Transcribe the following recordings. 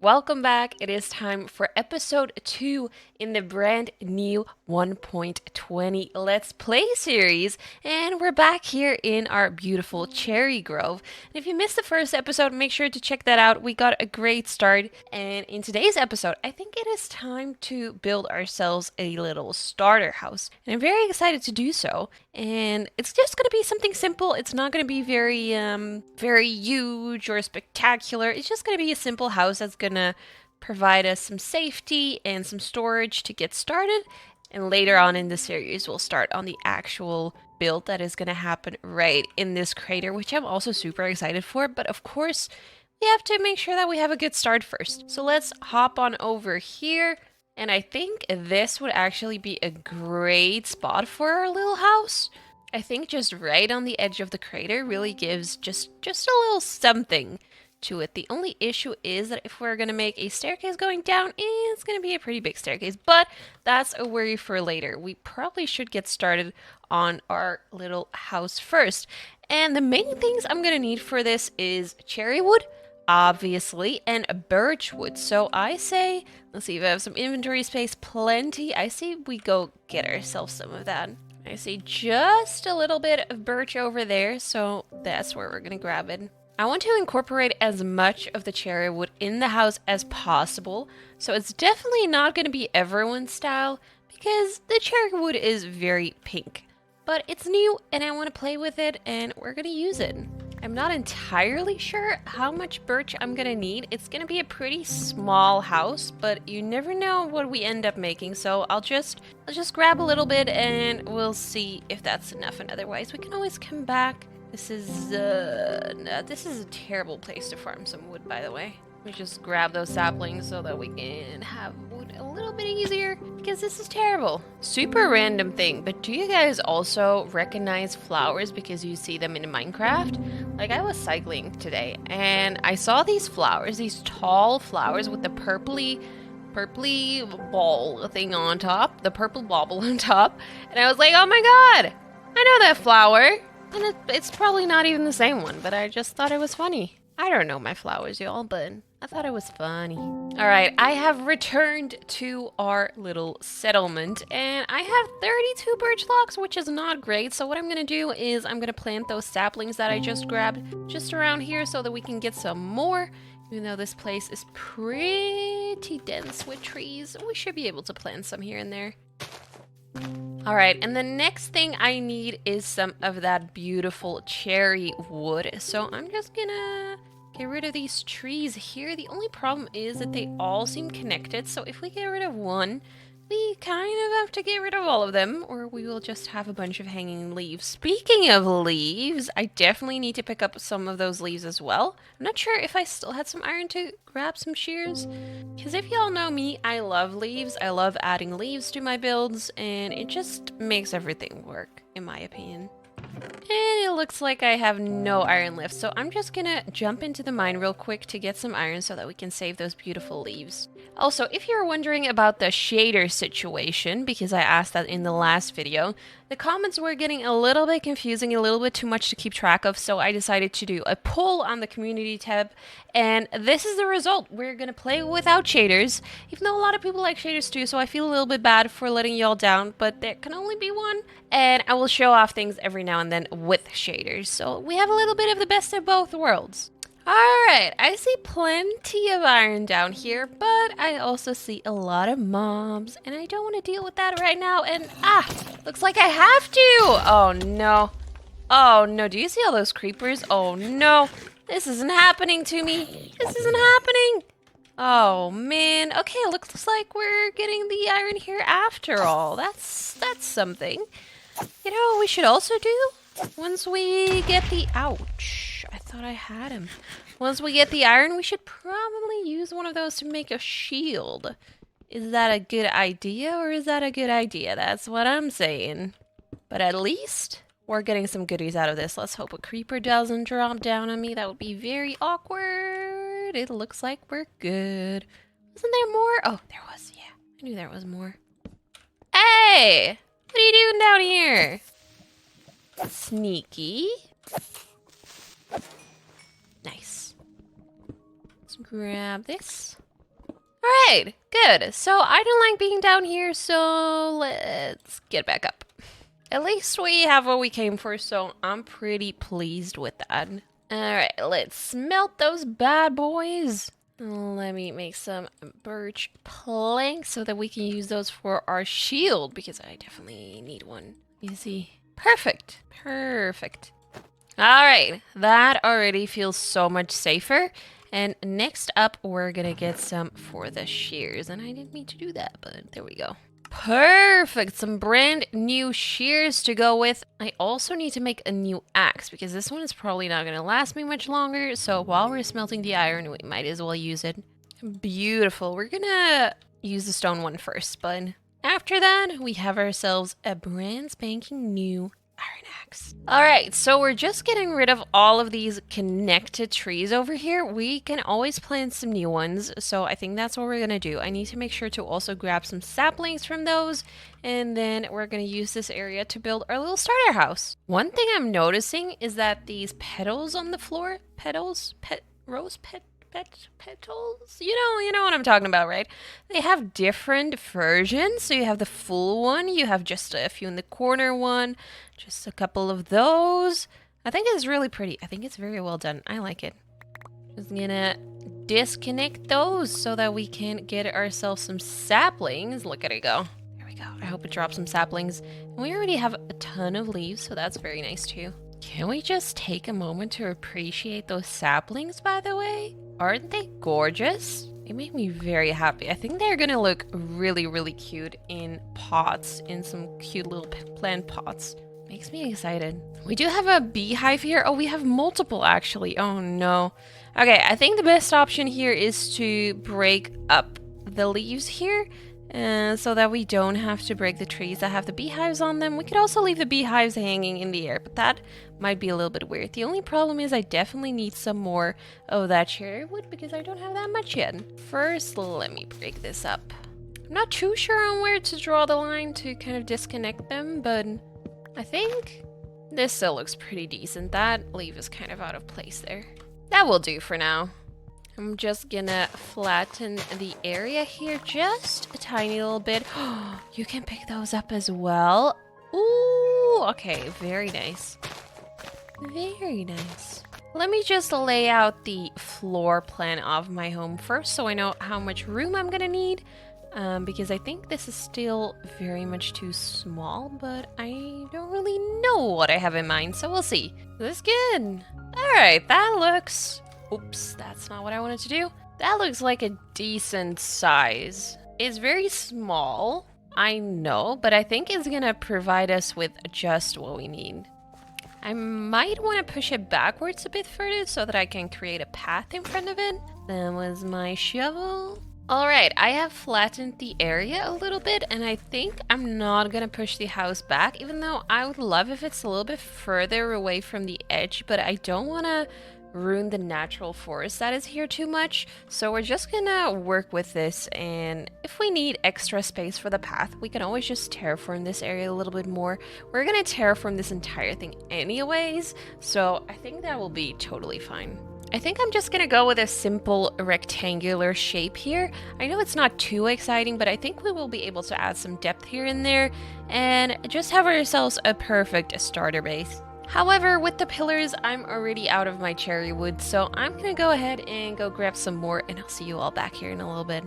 Welcome back. It is time for episode 2 in the brand new 1.20 Let's Play series. And we're back here in our beautiful cherry grove. And if you missed the first episode, make sure to check that out. We got a great start. And in today's episode, I think it is time to build ourselves a little starter house. And I'm very excited to do so. And it's just going to be something simple. It's not going to be very huge or spectacular. It's just going to be a simple house that's going to provide us some safety and some storage to get started. And later on in the series, we'll start on the actual build that is going to happen right in this crater, which I'm also super excited for. But of course, we have to make sure that we have a good start first. So let's hop on over here. And I think this would actually be a great spot for our little house. I think just right on the edge of the crater really gives just a little something to it. The only issue is that if we're going to make a staircase going down, it's going to be a pretty big staircase, but that's a worry for later. We probably should get started on our little house first. And the main things I'm going to need for this is cherry wood, obviously, and birch wood. So I say, let's see if I have some inventory space, plenty. I say we go get ourselves some of that. I see just a little bit of birch over there, so that's where we're going to grab it. I want to incorporate as much of the cherry wood in the house as possible, so it's definitely not going to be everyone's style because the cherry wood is very pink. But it's new and I want to play with it and we're going to use it. I'm not entirely sure how much birch I'm going to need. It's going to be a pretty small house, but you never know what we end up making, so I'll just grab a little bit and we'll see if that's enough, and otherwise we can always come back. This is a terrible place to farm some wood, by the way. We just grab those saplings so that we can have wood a little bit easier, because this is terrible. Super random thing, but do you guys also recognize flowers because you see them in Minecraft? Like, I was cycling today and I saw these flowers, these tall flowers with the purpley ball thing on top, the purple bauble on top, and I was like, oh my god, I know that flower. And it's probably not even the same one, but I just thought it was funny. I don't know my flowers, y'all, but I thought it was funny. Alright, I have returned to our little settlement, and I have 32 birch logs, which is not great. So what I'm going to do is I'm going to plant those saplings that I just grabbed just around here so that we can get some more. Even though this place is pretty dense with trees, we should be able to plant some here and there. Alright, and the next thing I need is some of that beautiful cherry wood. So I'm just gonna get rid of these trees here. The only problem is that they all seem connected. So if we get rid of one, we kind of have to get rid of all of them, or we will just have a bunch of hanging leaves. Speaking of leaves, I definitely need to pick up some of those leaves as well. I'm not sure if I still had some iron to grab some shears, because if y'all know me, I love leaves. I love adding leaves to my builds, and it just makes everything work, in my opinion. And it looks like I have no iron left, so I'm just gonna jump into the mine real quick to get some iron so that we can save those beautiful leaves. Also, if you're wondering about the shader situation, because I asked that in the last video, the comments were getting a little bit confusing, a little bit too much to keep track of, so I decided to do a poll on the community tab, and this is the result. We're gonna play without shaders, even though a lot of people like shaders too, so I feel a little bit bad for letting y'all down, but there can only be one, and I will show off things every now and then with shaders, so we have a little bit of the best of both worlds. Alright, I see plenty of iron down here, but I also see a lot of mobs, and I don't want to deal with that right now, and looks like I have to! Oh no. Oh no, do you see all those creepers? Oh no, this isn't happening to me. This isn't happening. Oh man, okay, looks like we're getting the iron here after all. That's something. You know what we should also do? Once we get the... Ouch. I thought I had him. Once we get the iron, we should probably use one of those to make a shield. Is that a good idea, or is that a good idea? That's what I'm saying. But at least we're getting some goodies out of this. Let's hope a creeper doesn't drop down on me. That would be very awkward. It looks like we're good. Wasn't there more? Oh, there was. Yeah, I knew there was more. Hey! What are you doing down here? Sneaky. Nice. Let's grab this. Alright, good. So I don't like being down here, so let's get back up. At least we have what we came for, so I'm pretty pleased with that. Alright, let's smelt those bad boys. Let me make some birch planks so that we can use those for our shield, because I definitely need one. You see? Perfect. Perfect. Alright, that already feels so much safer. And next up, we're gonna get some for the shears. And I didn't mean to do that, but there we go. Perfect, some brand new shears to go with. I also need to make a new axe because this one is probably not going to last me much longer. So while we're smelting the iron, we might as well use it. Beautiful. We're going to use the stone one first, but after that, we have ourselves a brand spanking new iron axe. Alright, so we're just getting rid of all of these connected trees over here. We can always plant some new ones, so I think that's what we're gonna do. I need to make sure to also grab some saplings from those, and then we're gonna use this area to build our little starter house. One thing I'm noticing is that these petals on the floor, petals, petals, you know what I'm talking about, right? They have different versions. So you have the full one, you have just a few in the corner one, just a couple of those. I think it's really pretty. I think it's very well done. I like it. Just gonna disconnect those so that we can get ourselves some saplings. Look at it go. There we go. I hope it drops some saplings. And we already have a ton of leaves, so that's very nice too. Can we just take a moment to appreciate those saplings, by the way? Aren't they gorgeous? They make me very happy. I think they're gonna look really, really cute in pots, in some cute little plant pots. Makes me excited. We do have a beehive here. Oh, we have multiple actually. Oh no. Okay, I think the best option here is to break up the leaves here. So that we don't have to break the trees that have the beehives on them. We could also leave the beehives hanging in the air, but that might be a little bit weird. The only problem is I definitely need some more of that cherry wood because I don't have that much yet. First, let me break this up. I'm not too sure on where to draw the line to kind of disconnect them, but I think this still looks pretty decent. That leaf is kind of out of place there. That will do for now. I'm just gonna flatten the area here just a tiny little bit. Oh, you can pick those up as well. Ooh, okay, very nice. Very nice. Let me just lay out the floor plan of my home first so I know how much room I'm gonna need. Because I think this is still very much too small, but I don't really know what I have in mind, so we'll see. This is good. Alright, that looks... Oops, that's not what I wanted to do. That looks like a decent size. It's very small, I know, but I think it's gonna provide us with just what we need. I might want to push it backwards a bit further so that I can create a path in front of it. That was my shovel. Alright, I have flattened the area a little bit, and I think I'm not gonna push the house back, even though I would love if it's a little bit further away from the edge, but I don't want to ruin the natural forest that is here too much. So we're just gonna work with this, and if we need extra space for the path, we can always just terraform this area a little bit more. We're gonna terraform this entire thing anyways, so I think that will be totally fine. I think I'm just gonna go with a simple rectangular shape here. I know it's not too exciting, but I think we will be able to add some depth here and there and just have ourselves a perfect starter base. However, with the pillars, I'm already out of my cherry wood, so I'm gonna go ahead and go grab some more, and I'll see you all back here in a little bit.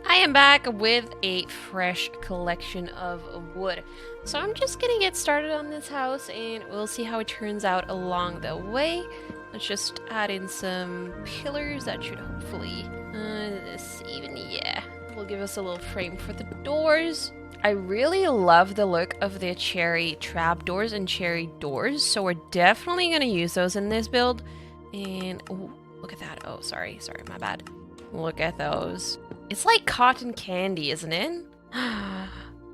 I am back with a fresh collection of wood. So I'm just gonna get started on this house, and we'll see how it turns out along the way. Let's just add in some pillars. That should hopefully, will give us a little frame for the doors. I really love the look of the cherry trapdoors and cherry doors, so we're definitely going to use those in this build. And, oh, look at that. Oh, sorry, my bad. Look at those. It's like cotton candy, isn't it?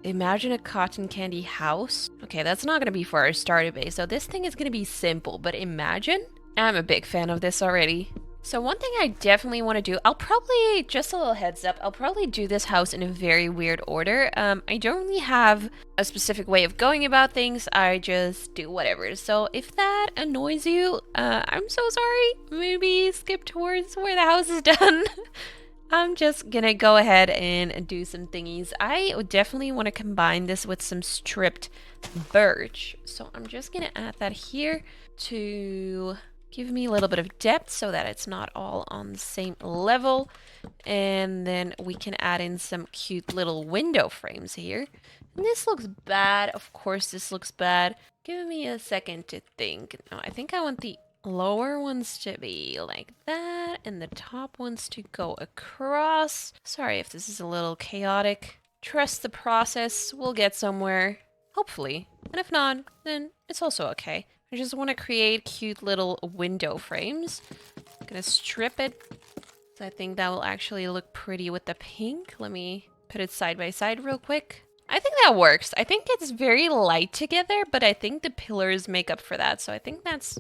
Imagine a cotton candy house. Okay, that's not going to be for our starter base, so this thing is going to be simple, but imagine. I'm a big fan of this already. So one thing I definitely want to do, I'll probably, just a little heads up, I'll probably do this house in a very weird order. I don't really have a specific way of going about things, I just do whatever. So if that annoys you, I'm so sorry. Maybe skip towards where the house is done. I'm just gonna go ahead and do some thingies. I definitely want to combine this with some stripped birch. So I'm just gonna add that here to give me a little bit of depth so that it's not all on the same level. And then we can add in some cute little window frames here. And this looks bad. Of course, this looks bad. Give me a second to think. No, I think I want the lower ones to be like that and the top ones to go across. Sorry if this is a little chaotic. Trust the process. We'll get somewhere. Hopefully. And if not, then it's also okay. I just want to create cute little window frames. I'm gonna strip it. So I think that will actually look pretty with the pink. Let me put it side by side real quick. I think that works. I think it's very light together, but I think the pillars make up for that. So I think that's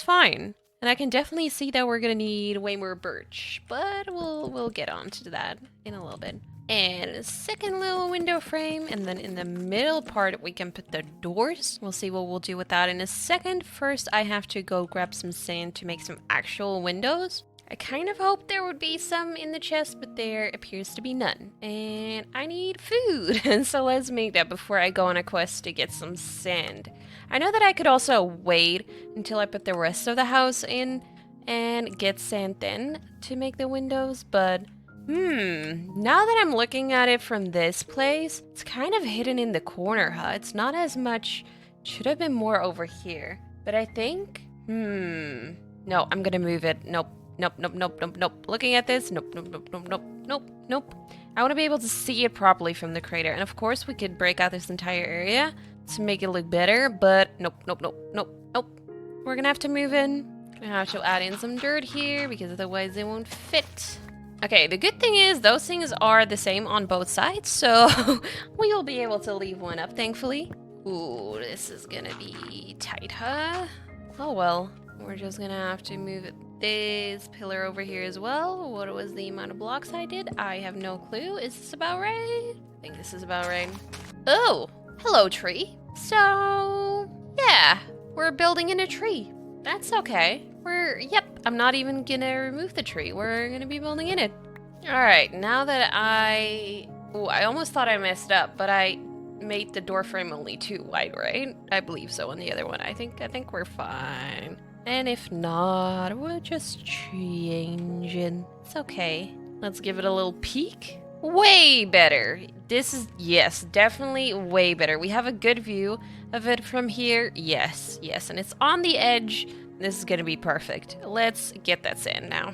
fine. And I can definitely see that we're gonna need way more birch, but we'll get on to that in a little bit. And a second little window frame, and then in the middle part we can put the doors. We'll see what we'll do with that in a second. First, I have to go grab some sand to make some actual windows. I kind of hoped there would be some in the chest, but there appears to be none. And I need food, so let's make that before I go on a quest to get some sand. I know that I could also wait until I put the rest of the house in and get sand then to make the windows, but now that I'm looking at it from this place, it's kind of hidden in the corner, huh? It's not as much, should have been more over here. But I think, no, I'm gonna move it. Nope. Nope. Looking at this, nope. I want to be able to see it properly from the crater. And of course, we could break out this entire area to make it look better, but nope. We're gonna have to move in. Gonna have to add in some dirt here because otherwise it won't fit. Okay, the good thing is those things are the same on both sides, so we will be able to leave one up, thankfully. Ooh, this is gonna be tight, huh? Oh well, we're just gonna have to move this pillar over here as well. What was the amount of blocks I did? I have no clue. Is this about right? I think this is about right. Oh, hello tree. So, yeah, we're building in a tree. That's okay. Yep, I'm not even gonna remove the tree. We're gonna be building in it. All right, now that I almost thought I messed up, but I made the door frame only 2 wide, right? I believe so on the other one. I think we're fine. And if not, we'll just change it. It's okay. Let's give it a little peek. Way better. This is, yes, definitely way better. We have a good view of it from here. Yes, and it's on the edge. This is gonna be perfect. Let's get that sand now.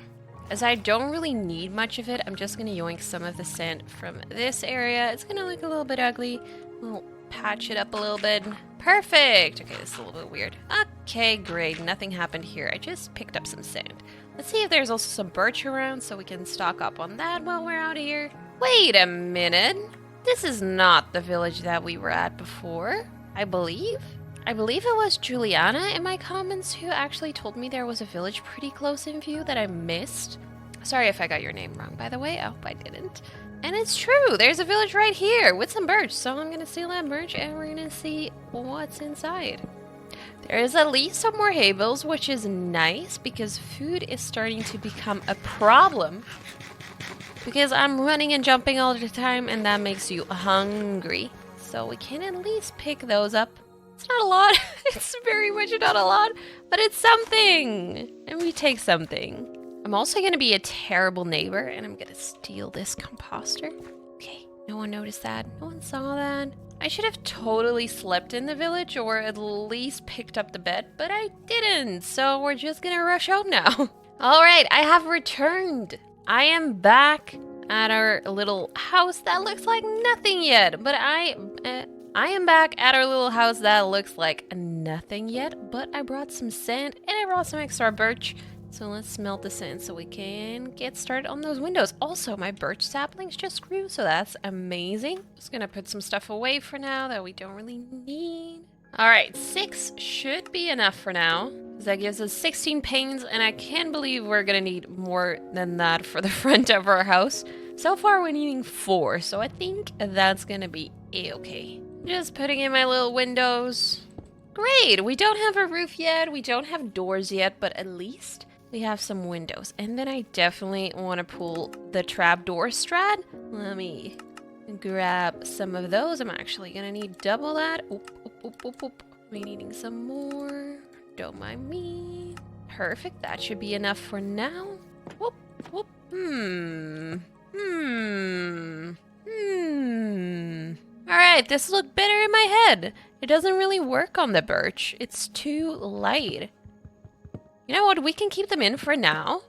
As I don't really need much of it, I'm just gonna yoink some of the sand from this area. It's gonna look a little bit ugly. We'll patch it up a little bit. Perfect! Okay, this is a little bit weird. Okay, great. Nothing happened here. I just picked up some sand. Let's see if there's also some birch around so we can stock up on that while we're out here. Wait a minute. This is not the village that we were at before, I believe. I believe it was Juliana in my comments who actually told me there was a village pretty close in view that I missed. Sorry if I got your name wrong, by the way. I hope I didn't. And it's true, there's a village right here with some birch. So I'm gonna steal that birch and we're gonna see what's inside. There is at least some more hay bales, which is nice because food is starting to become a problem. Because I'm running and jumping all the time and that makes you hungry. So we can at least pick those up. It's not a lot, it's very much not a lot, but it's something. And we take something. I'm also going to be a terrible neighbor, and I'm going to steal this composter. Okay, no one noticed that. No one saw that. I should have totally slept in the village, or at least picked up the bed, but I didn't, so we're just going to rush home now. All right, I have returned. I am back at our little house that looks like nothing yet, but I am back at our little house that looks like nothing yet, but I brought some sand, and I brought some extra birch. So let's smelt this in so we can get started on those windows. Also, my birch saplings just grew, so that's amazing. Just gonna put some stuff away for now that we don't really need. All right, 6 should be enough for now. That gives us 16 panes, and I can't believe we're gonna need more than that for the front of our house. So far, we're needing 4, so I think that's gonna be a-okay. Just putting in my little windows. Great, we don't have a roof yet, we don't have doors yet, but at least we have some windows. And then I definitely want to pull the trapdoor strat. Let me grab some of those. I'm actually going to need double that. Oop, oop, oop, oop, oop. We're needing some more. Don't mind me. Perfect. That should be enough for now. Whoop, whoop. Alright, this looked better in my head. It doesn't really work on the birch. It's too light. You know what? We can keep them in for now.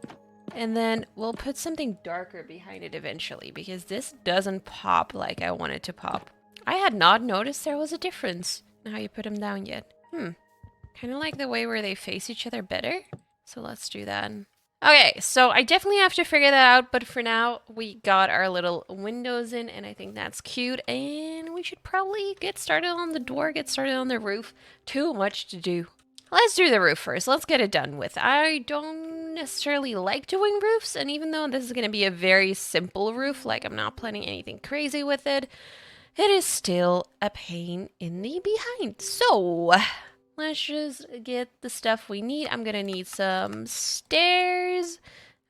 And then we'll put something darker behind it eventually, because this doesn't pop like I want it to pop. I had not noticed there was a difference in how you put them down yet. Kind of like the way where they face each other better. So let's do that. Okay, so I definitely have to figure that out, but for now, we got our little windows in, and I think that's cute, and we should probably get started on the door, get started on the roof. Too much to do. Let's do the roof first. Let's get it done with. I don't necessarily like doing roofs, and even though this is going to be a very simple roof, like I'm not planning anything crazy with it, it is still a pain in the behind. So let's just get the stuff we need. I'm going to need some stairs.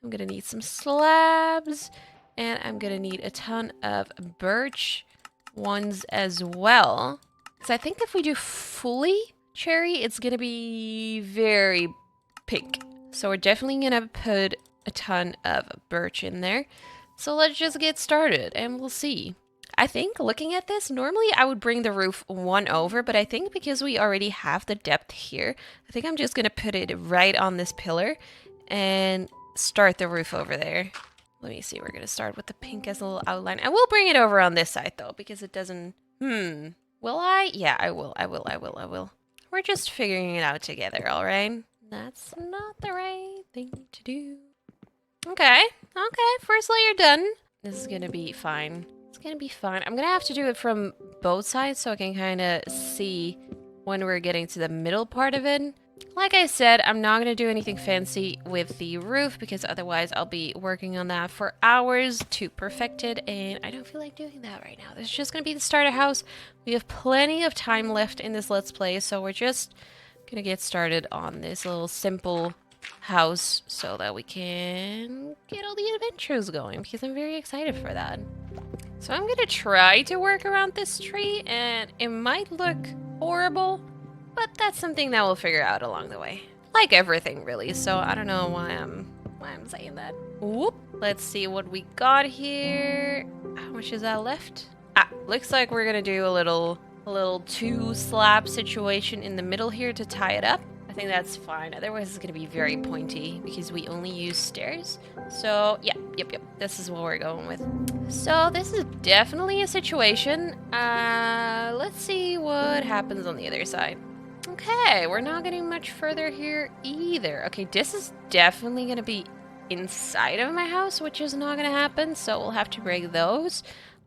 I'm going to need some slabs. And I'm going to need a ton of birch ones as well. Because I think if we do fully cherry, it's going to be very pink. So we're definitely going to put a ton of birch in there. So let's just get started and we'll see. I think looking at this, normally I would bring the roof one over, but I think because we already have the depth here, I think I'm just going to put it right on this pillar and start the roof over there. Let me see, we're going to start with the pink as a little outline. I will bring it over on this side though, because it doesn't, will I? Yeah, I will. We're just figuring it out together, all right? That's not the right thing to do. Okay, first layer done. This is going to be fine. It's gonna be fine. I'm gonna have to do it from both sides so I can kind of see when we're getting to the middle part of it. Like I said, I'm not gonna do anything fancy with the roof because otherwise I'll be working on that for hours to perfect it, and I don't feel like doing that right now. This is just gonna be the starter house. We have plenty of time left in this Let's Play, so we're just gonna get started on this little simple house so that we can get all the adventures going because I'm very excited for that. So I'm gonna try to work around this tree, and it might look horrible, but that's something that we'll figure out along the way. Like everything, really, so I don't know why I'm saying that. Whoop! Let's see what we got here. How much is that left? Looks like we're gonna do a little two slab situation in the middle here to tie it up. I think that's fine. Otherwise, it's going to be very pointy because we only use stairs. So, yep. This is what we're going with. So, this is definitely a situation. Let's see what happens on the other side. Okay, we're not getting much further here either. Okay, this is definitely going to be inside of my house, which is not going to happen. So, we'll have to break those.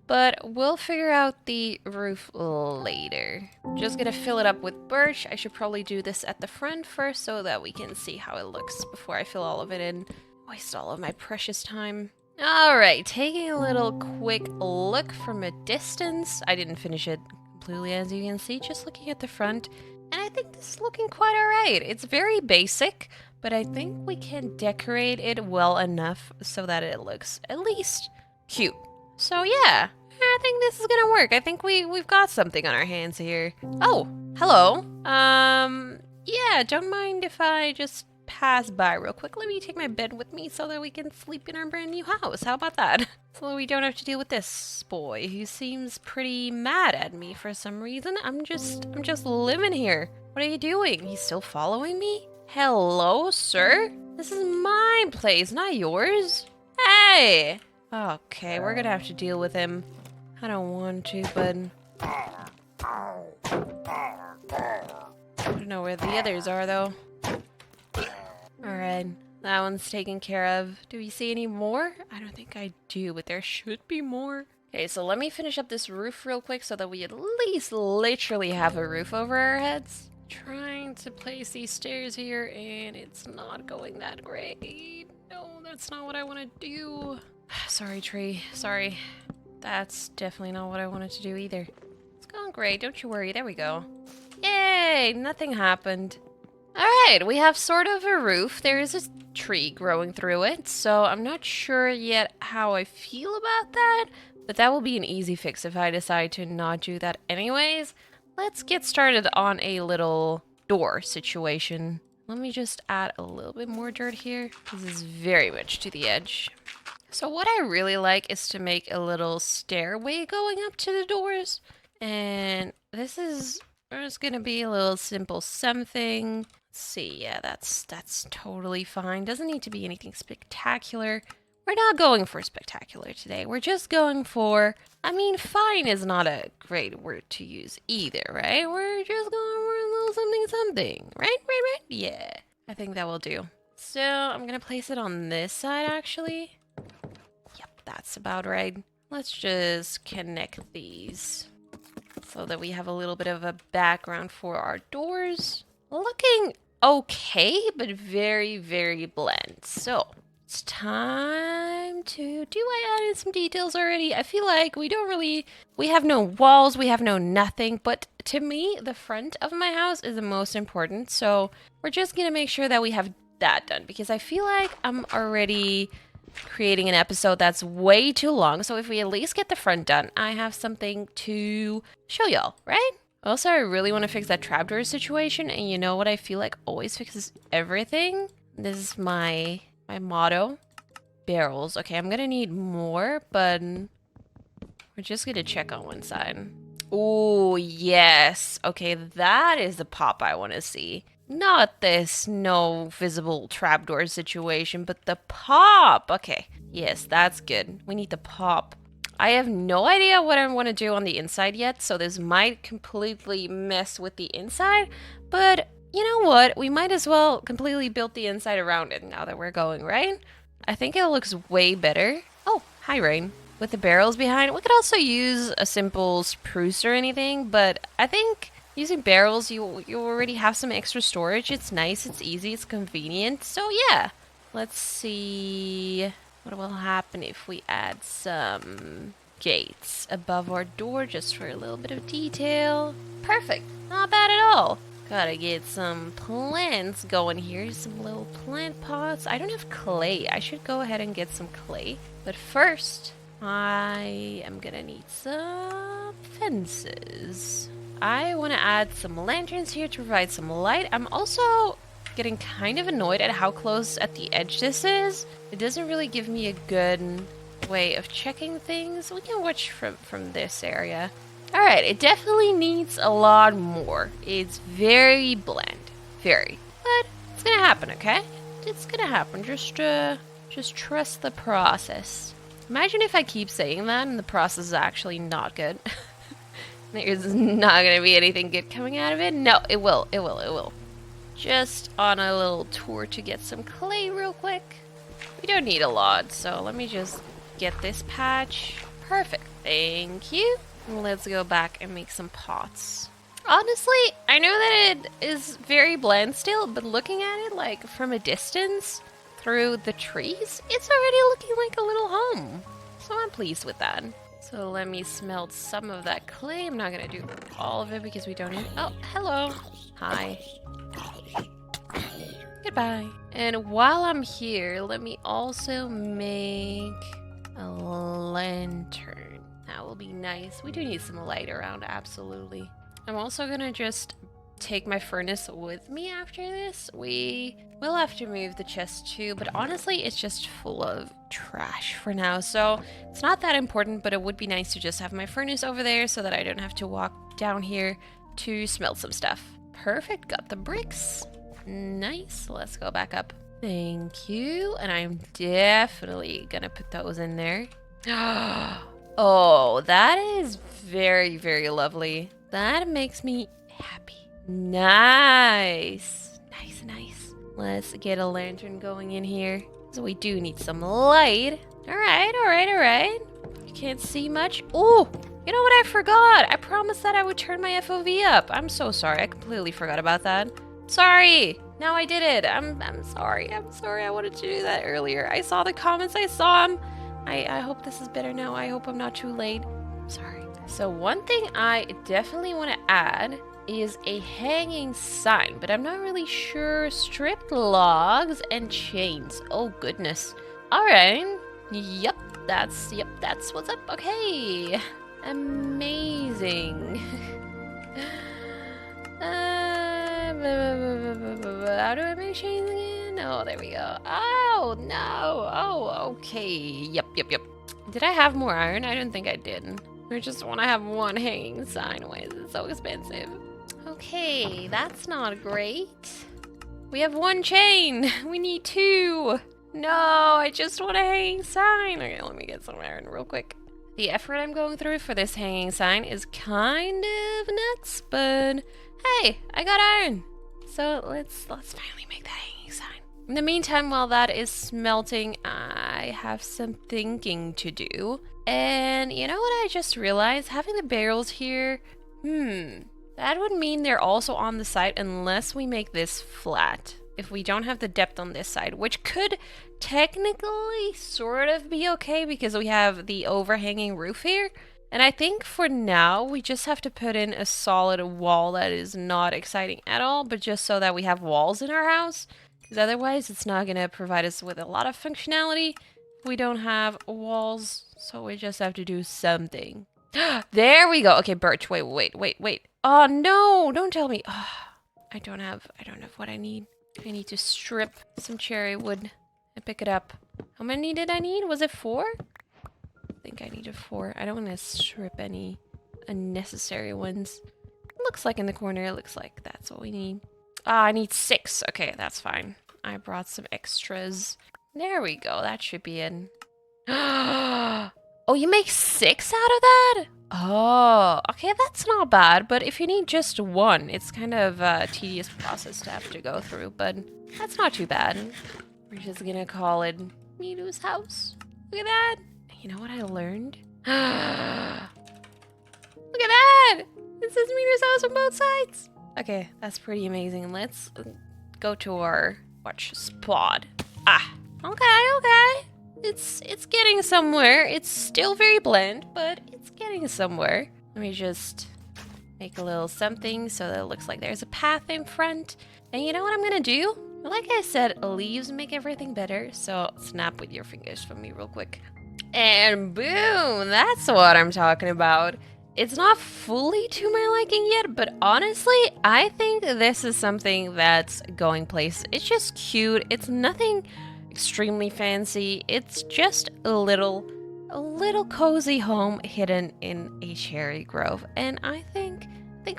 But we'll figure out the roof later. Just gonna fill it up with birch. I should probably do this at the front first so that we can see how it looks before I fill all of it in. Waste all of my precious time. Alright, taking a little quick look from a distance. I didn't finish it completely, as you can see, just looking at the front. And I think this is looking quite alright. It's very basic, but I think we can decorate it well enough so that it looks at least cute. So yeah, I think this is gonna work. I think we've got something on our hands here. Oh, hello. Yeah, don't mind if I just pass by real quick. Let me take my bed with me so that we can sleep in our brand new house. How about that? So we don't have to deal with this boy who seems pretty mad at me for some reason. I'm just living here. What are you doing? He's still following me? Hello, sir? This is my place, not yours. Hey! Okay, we're gonna have to deal with him. I don't want to, but I don't know where the others are, though. Alright, that one's taken care of. Do we see any more? I don't think I do, but there should be more. Okay, so let me finish up this roof real quick so that we at least literally have a roof over our heads. Trying to place these stairs here, and it's not going that great. No, that's not what I want to do. Sorry, tree. Sorry. That's definitely not what I wanted to do either. It's going great. Don't you worry. There we go. Yay! Nothing happened. Alright, we have sort of a roof. There is a tree growing through it, so I'm not sure yet how I feel about that, but that will be an easy fix if I decide to not do that anyways. Let's get started on a little door situation. Let me just add a little bit more dirt here. This is very much to the edge. So what I really like is to make a little stairway going up to the doors. And this is just gonna be a little simple something. Let's see, yeah, that's totally fine. Doesn't need to be anything spectacular. We're not going for spectacular today. We're just going for, I mean, fine is not a great word to use either, right? We're just going for a little something something, right? Right? Yeah, I think that will do. So I'm gonna place it on this side actually. Yep, that's about right. Let's just connect these so that we have a little bit of a background for our doors. Looking okay, but very, very bland. So it's time to, do I add in some details already? I feel like we have no walls, we have no nothing, but to me, the front of my house is the most important. So we're just gonna make sure that we have that done because I feel like I'm already creating an episode that's way too long. So if we at least get the front done, I have something to show y'all, right? Also, I really want to fix that trapdoor situation, and you know what I feel like always fixes everything? This is my motto. Barrels. Okay, I'm gonna need more, but we're just gonna check on one side. Oh, yes. Okay, that is the pop I want to see. Not this no visible trapdoor situation, but the pop. Okay, yes, that's good. We need the pop. I have no idea what I want to do on the inside yet, so this might completely mess with the inside, but you know what? We might as well completely build the inside around it now that we're going, right? I think it looks way better. Oh, hi, Raine. With the barrels behind, we could also use a simple spruce or anything, but I think using barrels, you already have some extra storage. It's nice, it's easy, it's convenient. So yeah, let's see what will happen if we add some gates above our door just for a little bit of detail. Perfect, not bad at all. Gotta get some plants going here, some little plant pots. I don't have clay. I should go ahead and get some clay. But first, I am gonna need some fences. I want to add some lanterns here to provide some light. I'm also getting kind of annoyed at how close at the edge this is. It doesn't really give me a good way of checking things. We can watch from this area. Alright, it definitely needs a lot more. It's very bland. Very. But it's gonna happen, okay? It's gonna happen. Just trust the process. Imagine if I keep saying that and the process is actually not good. There's not gonna be anything good coming out of it. No, it will. It will. Just on a little tour to get some clay real quick. We don't need a lot, so let me just get this patch. Perfect. Thank you. Let's go back and make some pots. Honestly, I know that it is very bland still, but looking at it like from a distance through the trees, it's already looking like a little home. So I'm pleased with that. So let me smelt some of that clay. I'm not gonna do all of it because we don't need. Oh, hello. Hi. Goodbye. And while I'm here, let me also make a lantern. That will be nice. We do need some light around, absolutely. I'm also gonna just take my furnace with me after this. We will have to move the chest too, but honestly, it's just full of trash for now. So it's not that important, but it would be nice to just have my furnace over there so that I don't have to walk down here to smelt some stuff. Perfect, got the bricks. Nice, let's go back up. Thank you, and I'm definitely gonna put those in there. Oh, that is very, very lovely. That makes me happy. Nice. Nice. Let's get a lantern going in here. So we do need some light. All right. You can't see much. Oh, you know what I forgot? I promised that I would turn my FOV up. I'm so sorry. I completely forgot about that. Sorry. Now I did it. I'm sorry. I wanted to do that earlier. I saw the comments. I saw them. I hope this is better now. I hope I'm not too late. Sorry. So one thing I definitely want to add is a hanging sign, but I'm not really sure. Stripped logs and chains. Oh goodness. All right. Yep, that's what's up. Okay. Amazing. How do I make chains again? Oh, there we go. Oh no. Oh, okay. Yep. Did I have more iron? I don't think I did. I just want to have one hanging sign. Why is it so expensive? Okay, that's not great. We have one chain. We need two. No, I just want a hanging sign. Okay, let me get some iron real quick. The effort I'm going through for this hanging sign is kind of nuts, but hey, I got iron. So let's finally make that hanging sign. In the meantime, while that is smelting, I have some thinking to do. And you know what I just realized? Having the barrels here, that would mean they're also on the side unless we make this flat. If we don't have the depth on this side, which could technically sort of be okay because we have the overhanging roof here. And I think for now, we just have to put in a solid wall that is not exciting at all, but just so that we have walls in our house. Because otherwise, it's not going to provide us with a lot of functionality. We don't have walls, so we just have to do something. There we go. Okay, birch. Wait. Oh, no, don't tell me. Oh, I don't have what I need. I need to strip some cherry wood and pick it up. How many did I need? Was it 4? I think I needed 4. I don't want to strip any unnecessary ones. Looks like in the corner, it looks like that's what we need. Ah, I need 6. Okay, that's fine. I brought some extras. There we go. That should be in. Oh, you make 6 out of that? Oh, okay, that's not bad. But if you need just 1, it's kind of a tedious process to have to go through. But that's not too bad. We're just gonna call it Melou's house. Look at that. You know what I learned? Look at that! This is Melou's house on both sides. Okay, that's pretty amazing. Let's go to our watch spot. Ah, okay. It's getting somewhere. It's still very bland, but it's getting somewhere. Let me just make a little something so that it looks like there's a path in front. And you know what I'm gonna do? Like I said, leaves make everything better. So snap with your fingers for me real quick. And boom, that's what I'm talking about. It's not fully to my liking yet, but honestly, I think this is something that's going places. It's just cute. It's nothing extremely fancy. It's just a little cozy home hidden in a cherry grove. And I think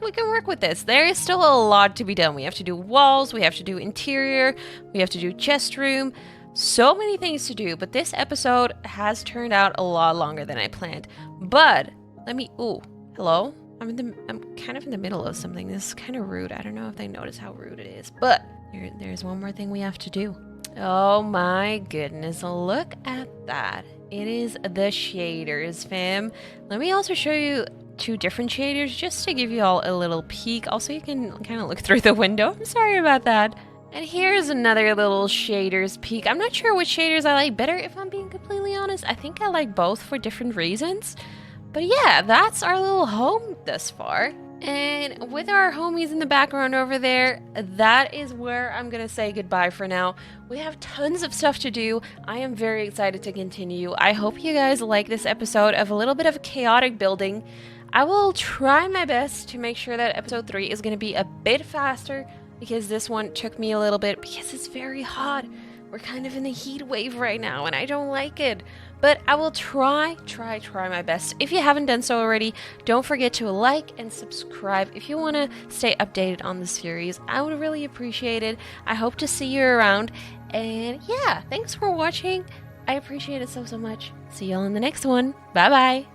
we can work with this. There is still a lot to be done. We have to do walls, we have to do interior, we have to do chest room. So many things to do, but this episode has turned out a lot longer than I planned. But let me, ooh, hello? I'm kind of in the middle of something. This is kind of rude. I don't know if they notice how rude it is, but there's one more thing we have to do. Oh my goodness, look at that. It is the shaders, fam. Let me also show you 2 different shaders just to give you all a little peek. Also, you can kind of look through the window. I'm sorry about that. And here's another little shaders peek. I'm not sure which shaders I like better, if I'm being completely honest. I think I like both for different reasons. But yeah, that's our little home thus far. And with our homies in the background over there, that is where I'm gonna say goodbye for now. We have tons of stuff to do. I am very excited to continue. I hope you guys like this episode of a little bit of chaotic building. I will try my best to make sure that episode 3 is gonna be a bit faster, because this one took me a little bit because it's very hot. We're kind of in a heat wave right now and I don't like it. But I will try my best. If you haven't done so already, don't forget to like and subscribe if you want to stay updated on the series. I would really appreciate it. I hope to see you around. And yeah, thanks for watching. I appreciate it so much. See y'all in the next one. Bye bye.